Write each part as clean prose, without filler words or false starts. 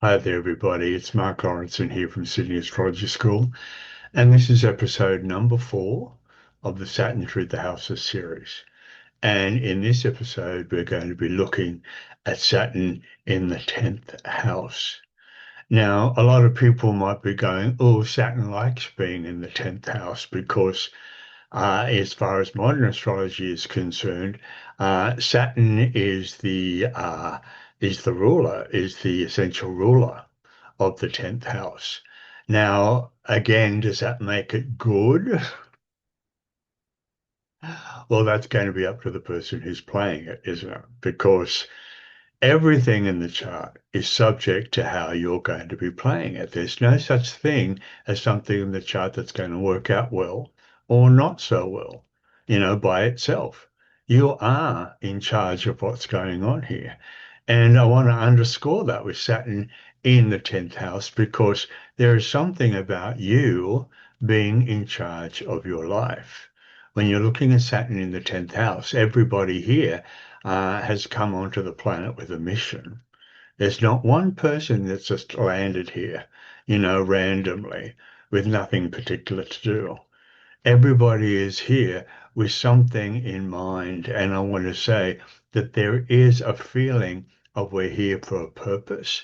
Hi there, everybody. It's Marc Laurenson here from Sydney Astrology School, and this is episode number 4 of the Saturn Through the Houses series. And in this episode, we're going to be looking at Saturn in the 10th house. Now, a lot of people might be going, oh, Saturn likes being in the 10th house because, as far as modern astrology is concerned, Saturn is the ruler, is the essential ruler of the 10th house. Now, again, does that make it good? Well, that's going to be up to the person who's playing it, isn't it? Because everything in the chart is subject to how you're going to be playing it. There's no such thing as something in the chart that's going to work out well or not so well, by itself. You are in charge of what's going on here. And I want to underscore that with Saturn in the 10th house because there is something about you being in charge of your life. When you're looking at Saturn in the 10th house, everybody here has come onto the planet with a mission. There's not one person that's just landed here, randomly with nothing particular to do. Everybody is here with something in mind. And I want to say that there is a feeling of we're here for a purpose.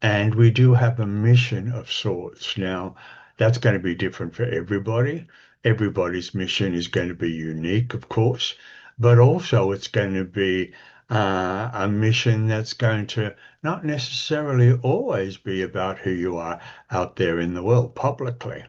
And we do have a mission of sorts. Now, that's going to be different for everybody. Everybody's mission is going to be unique, of course, but also it's going to be a mission that's going to not necessarily always be about who you are out there in the world publicly.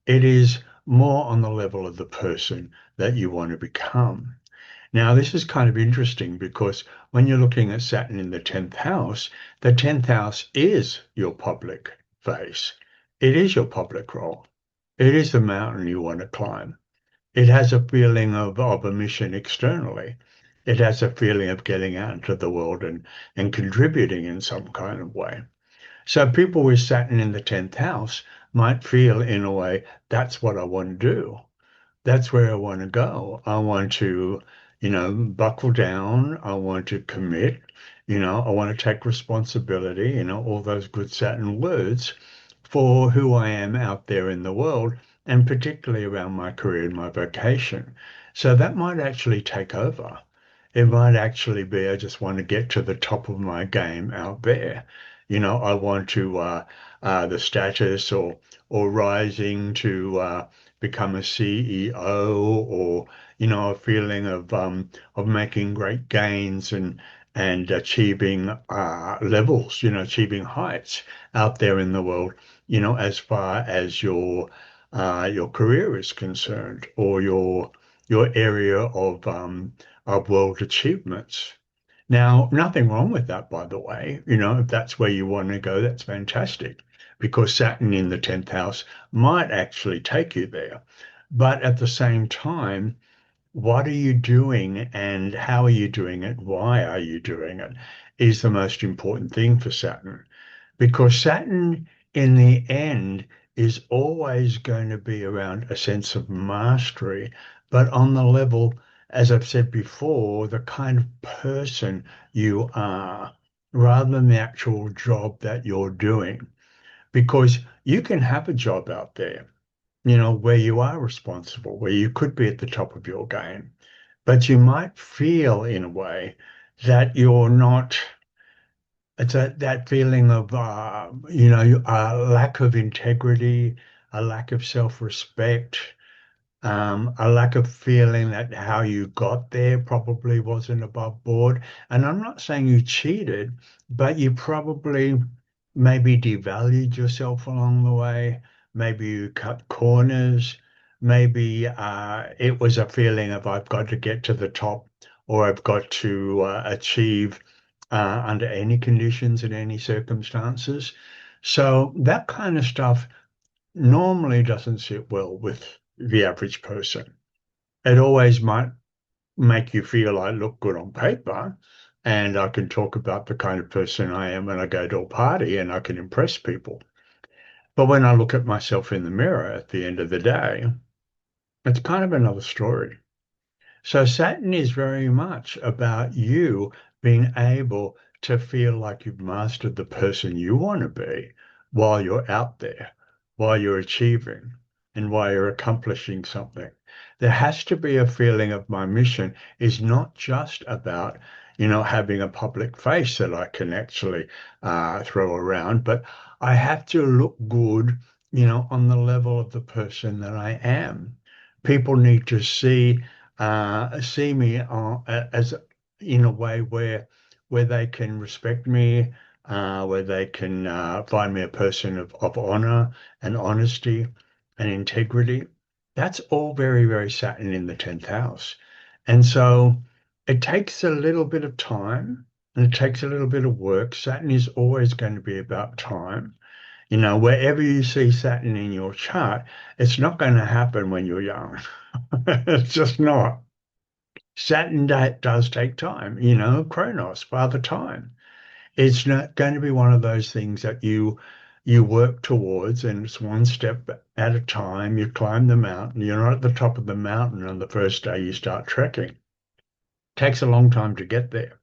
It is more on the level of the person that you want to become. Now, this is kind of interesting because when you're looking at Saturn in the 10th house is your public face. It is your public role. It is the mountain you want to climb. It has a feeling of a mission externally. It has a feeling of getting out into the world and contributing in some kind of way. So people with Saturn in the 10th house might feel in a way, that's what I want to do. That's where I want to go. I want to, buckle down. I want to commit. I want to take responsibility, all those good Saturn words for who I am out there in the world and particularly around my career and my vocation. So that might actually take over. It might actually be, I just want to get to the top of my game out there. I want to the status or rising to become a CEO or a feeling of making great gains and achieving levels, achieving heights out there in the world, as far as your career is concerned or your area of world achievements. Now, nothing wrong with that, by the way. If that's where you want to go, that's fantastic because Saturn in the 10th house might actually take you there. But at the same time, what are you doing and how are you doing it? Why are you doing it? Is the most important thing for Saturn because Saturn in the end is always going to be around a sense of mastery, but on the level, as I've said before, the kind of person you are rather than the actual job that you're doing. Because you can have a job out there, where you are responsible, where you could be at the top of your game, but you might feel in a way that you're not it's that feeling of, a lack of integrity, a lack of self-respect, a lack of feeling that how you got there probably wasn't above board. And I'm not saying you cheated, but you probably maybe devalued yourself along the way. Maybe you cut corners. Maybe it was a feeling of I've got to get to the top or I've got to achieve under any conditions in any circumstances. So that kind of stuff normally doesn't sit well with the average person. It always might make you feel I look good on paper and I can talk about the kind of person I am when I go to a party and I can impress people. But when I look at myself in the mirror at the end of the day, it's kind of another story. So Saturn is very much about you being able to feel like you've mastered the person you want to be while you're out there, while you're achieving, and while you're accomplishing something. There has to be a feeling of my mission is not just about, having a public face that I can actually throw around, but I have to look good, on the level of the person that I am. People need to see me as in a way where they can respect me, where they can find me a person of honor and honesty and integrity. That's all very, very Saturn in the 10th house. And so it takes a little bit of time and it takes a little bit of work. Saturn is always going to be about time. Wherever you see Saturn in your chart, it's not going to happen when you're young. It's just not. Saturn does take time, Chronos, Father Time. It's not going to be one of those things that you work towards and it's one step at a time. You climb the mountain. You're not at the top of the mountain on the first day you start trekking. It takes a long time to get there.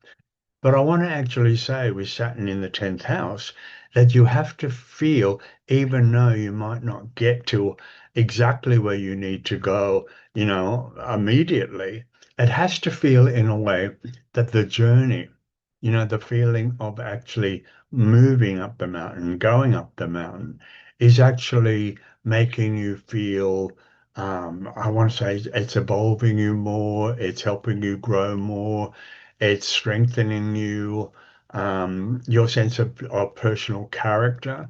But I want to actually say with Saturn in the 10th house that you have to feel, even though you might not get to exactly where you need to go, immediately, it has to feel in a way that the journey, the feeling of actually moving up the mountain, going up the mountain, is actually making you feel. I want to say it's evolving you more, it's helping you grow more, it's strengthening you. Your sense of personal character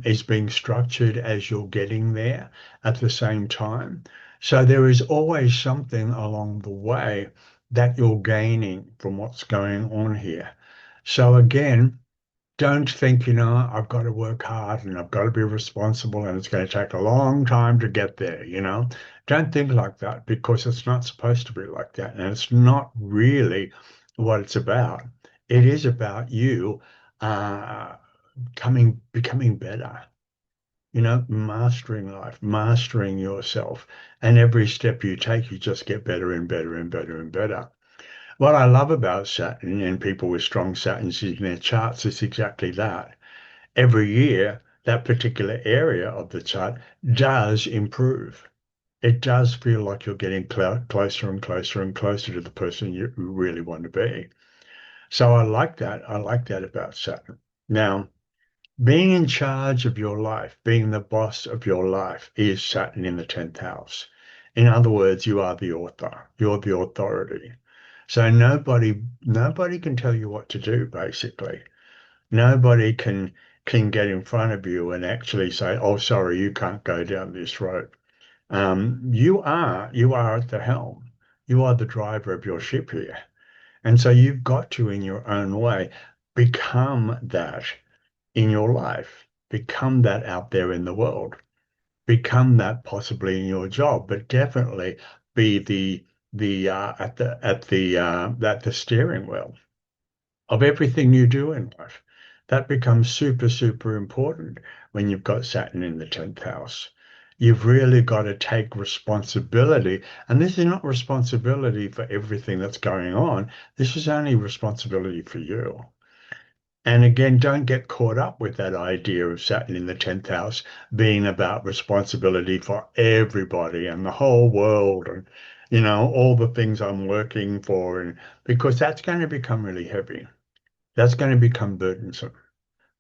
is being structured as you're getting there at the same time. So there is always something along the way that you're gaining from what's going on here. So again, don't think, I've got to work hard and I've got to be responsible and it's going to take a long time to get there. Don't think like that because it's not supposed to be like that. And it's not really what it's about. It is about you uh, becoming better, mastering life, mastering yourself. And every step you take, you just get better and better and better and better. What I love about Saturn and people with strong Saturns in their charts is exactly that. Every year, that particular area of the chart does improve. It does feel like you're getting closer and closer and closer to the person you really want to be. So I like that. I like that about Saturn. Now, being in charge of your life, being the boss of your life is Saturn in the 10th house. In other words, you are the author. You're the authority. So nobody can tell you what to do, basically. Nobody can get in front of you and actually say, "Oh, sorry, you can't go down this road." You are at the helm. You are the driver of your ship here, and so you've got to, in your own way, become that in your life, become that out there in the world, become that possibly in your job, but definitely be the at the steering wheel of everything you do in life. That becomes super, super important when you've got Saturn in the 10th house. You've really got to take responsibility. And this is not responsibility for everything that's going on. This is only responsibility for you. And again, don't get caught up with that idea of Saturn in the 10th house being about responsibility for everybody and the whole world and, all the things I'm working for. And because that's going to become really heavy. That's going to become burdensome.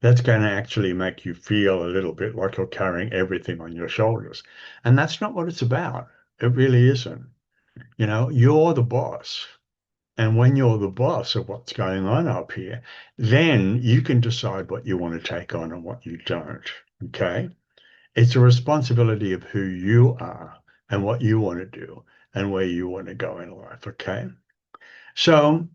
That's going to actually make you feel a little bit like you're carrying everything on your shoulders. And that's not what it's about. It really isn't. You're the boss. And when you're the boss of what's going on up here, then you can decide what you want to take on and what you don't. Okay? It's a responsibility of who you are and what you want to do and where you want to go in life. Okay? So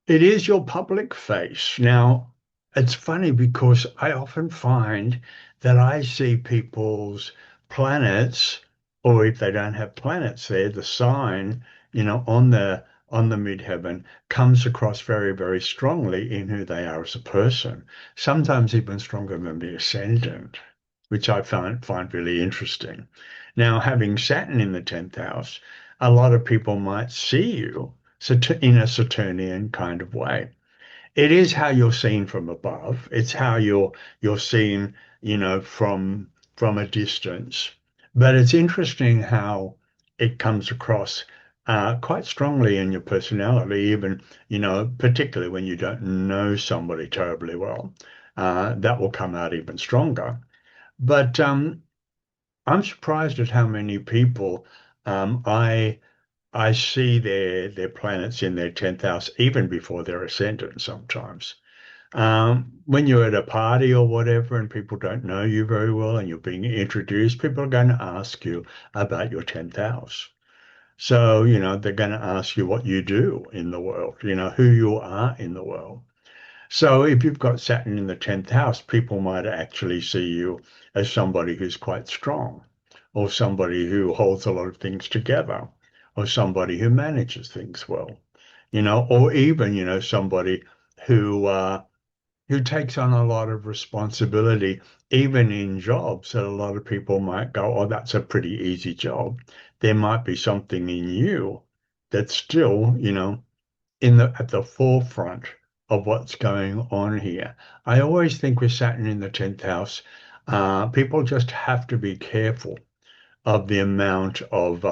it is your public face. Now, it's funny because I often find that I see people's planets, or if they don't have planets there, the sign, on the midheaven comes across very, very strongly in who they are as a person, sometimes even stronger than the ascendant, which I find really interesting. Now, having Saturn in the 10th house, a lot of people might see you in a Saturnian kind of way. it is how you're seen from above. It's how you're seen, from a distance. But it's interesting how it comes across quite strongly in your personality, even, particularly when you don't know somebody terribly well. That will come out even stronger. But I'm surprised at how many people I see their planets in their 10th house even before their ascendant sometimes. When you're at a party or whatever and people don't know you very well and you're being introduced, people are going to ask you about your 10th house. So, they're going to ask you what you do in the world, who you are in the world. So if you've got Saturn in the 10th house, people might actually see you as somebody who's quite strong, or somebody who holds a lot of things together, or somebody who manages things well, or even, somebody who who takes on a lot of responsibility, even in jobs that a lot of people might go, oh, that's a pretty easy job. There might be something in you that's still, in the at the forefront of what's going on here. I always think with Saturn in the 10th house, people just have to be careful of the amount of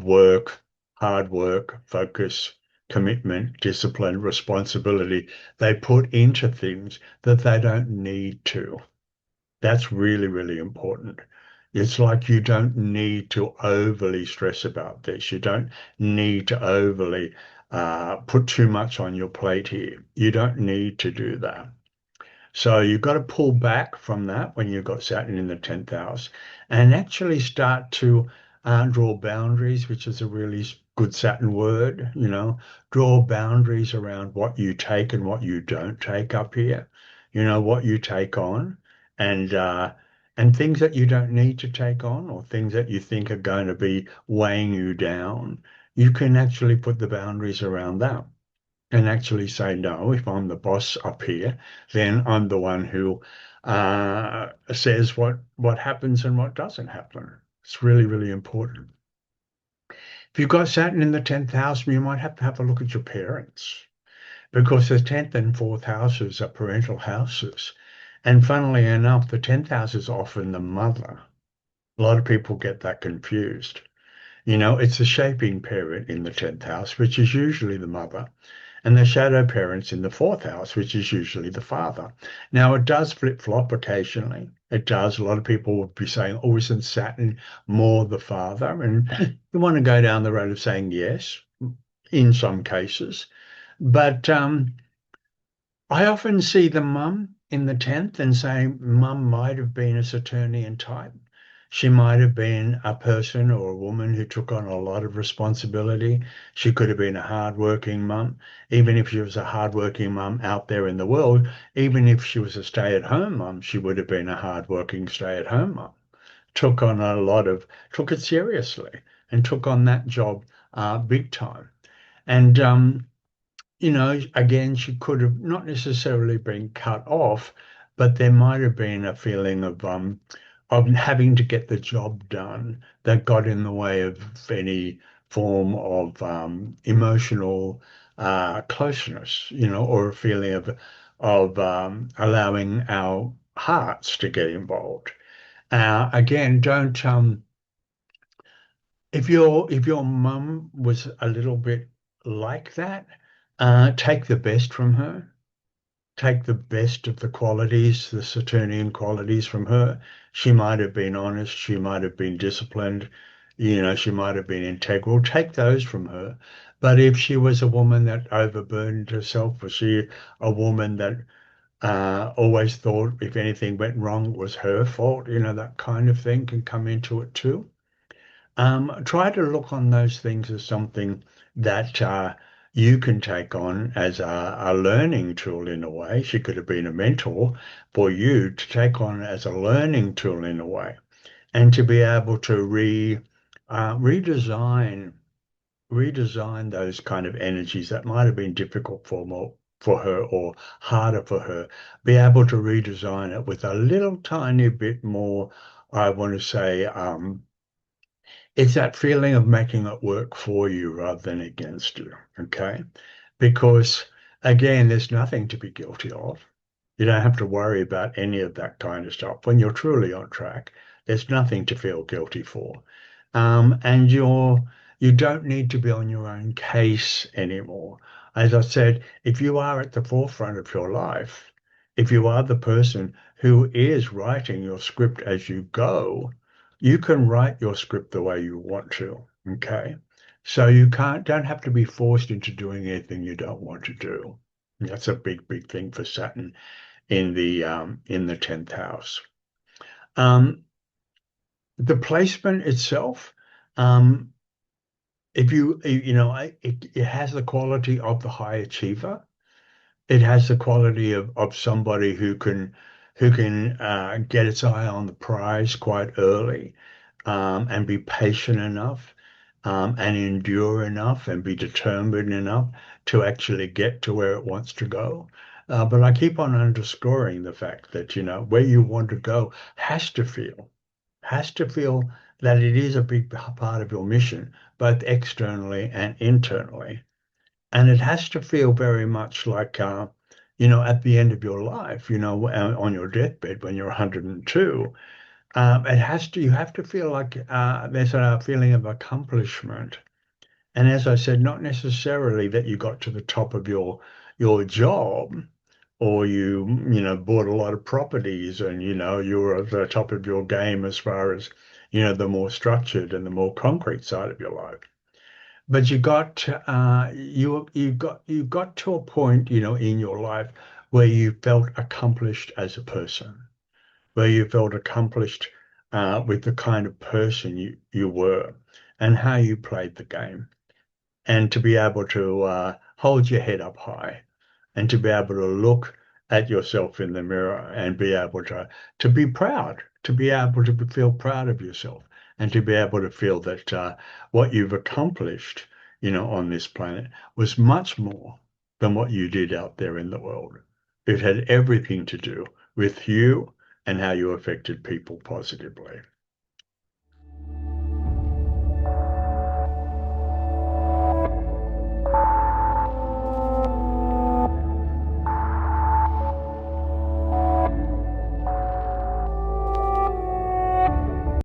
work, hard work, focus, commitment, discipline, responsibility they put into things that they don't need to. That's really, really important. It's like you don't need to overly stress about this. You don't need to overly put too much on your plate here. You don't need to do that. So you've got to pull back from that when you've got Saturn in the 10th house and actually start to draw boundaries, which is a really good Saturn word, draw boundaries around what you take and what you don't take up here, what you take on and and things that you don't need to take on or things that you think are going to be weighing you down. You can actually put the boundaries around that and actually say, no, if I'm the boss up here, then I'm the one who says what happens and what doesn't happen. It's really, really important. If you've got Saturn in the 10th house, you might have to have a look at your parents because the 10th and 4th houses are parental houses. And funnily enough, the 10th house is often the mother. A lot of people get that confused. It's the shaping parent in the 10th house, which is usually the mother, and the shadow parents in the 4th house, which is usually the father. Now, it does flip-flop occasionally. It does. A lot of people would be saying, oh, isn't Saturn more the father? And you want to go down the road of saying yes, in some cases. But I often see the mum in the 10th and say mum might have been a Saturnian type. She might have been a person or a woman who took on a lot of responsibility. She could have been a hardworking mum, even if she was a hardworking mum out there in the world. Even if she was a stay-at-home mum, she would have been a hardworking stay-at-home mum. Took it seriously and took on that job big time. And again, she could have not necessarily been cut off, but there might have been a feeling of having to get the job done that got in the way of any form of emotional closeness, or a feeling of allowing our hearts to get involved. Again, don't if your mum was a little bit like that, take the best from her. Take the best of the qualities, the Saturnian qualities from her. She might have been honest. She might have been disciplined. She might have been integral. Take those from her. But if she was a woman that overburdened herself, was she a woman that always thought if anything went wrong, it was her fault? That kind of thing can come into it too. Try to look on those things as something that you can take on as a learning tool in a way. She could have been a mentor for you to take on as a learning tool in a way, and to be able to redesign those kind of energies that might have been difficult for her or harder for her. Be able to redesign it with a little tiny bit more. I want to say. It's that feeling of making it work for you rather than against you, okay? Because Again, there's nothing to be guilty of. You don't have to worry about any of that kind of stuff. When you're truly on track, there's nothing to feel guilty for. And you don't need to be on your own case anymore. As I said, if you are at the forefront of your life, if you are the person who is writing your script as you go, you can write your script the way you want to. Okay. So you don't have to be forced into doing anything you don't want to do. That's a big, big thing for Saturn in the 10th house. Um, the placement itself, um, if you know, it has the quality of the high achiever. It has the quality of somebody who can get its eye on the prize quite early, and be patient enough, and endure enough and be determined enough to actually get to where it wants to go. But I keep on underscoring the fact that, where you want to go has to feel that it is a big part of your mission, both externally and internally. And it has to feel very much like, at the end of your life, on your deathbed when you're 102, you have to feel like there's a feeling of accomplishment. And as I said, not necessarily that you got to the top of your job, or bought a lot of properties, and you were at the top of your game as far as the more structured and the more concrete side of your life. But you got to a point in your life where you felt accomplished as a person, where you felt accomplished with the kind of person you were and how you played the game, and to be able to hold your head up high, and to be able to look at yourself in the mirror and be able to be proud, to be able to feel proud of yourself, and to be able to feel that what you've accomplished, on this planet was much more than what you did out there in the world. It had everything to do with you and how you affected people positively.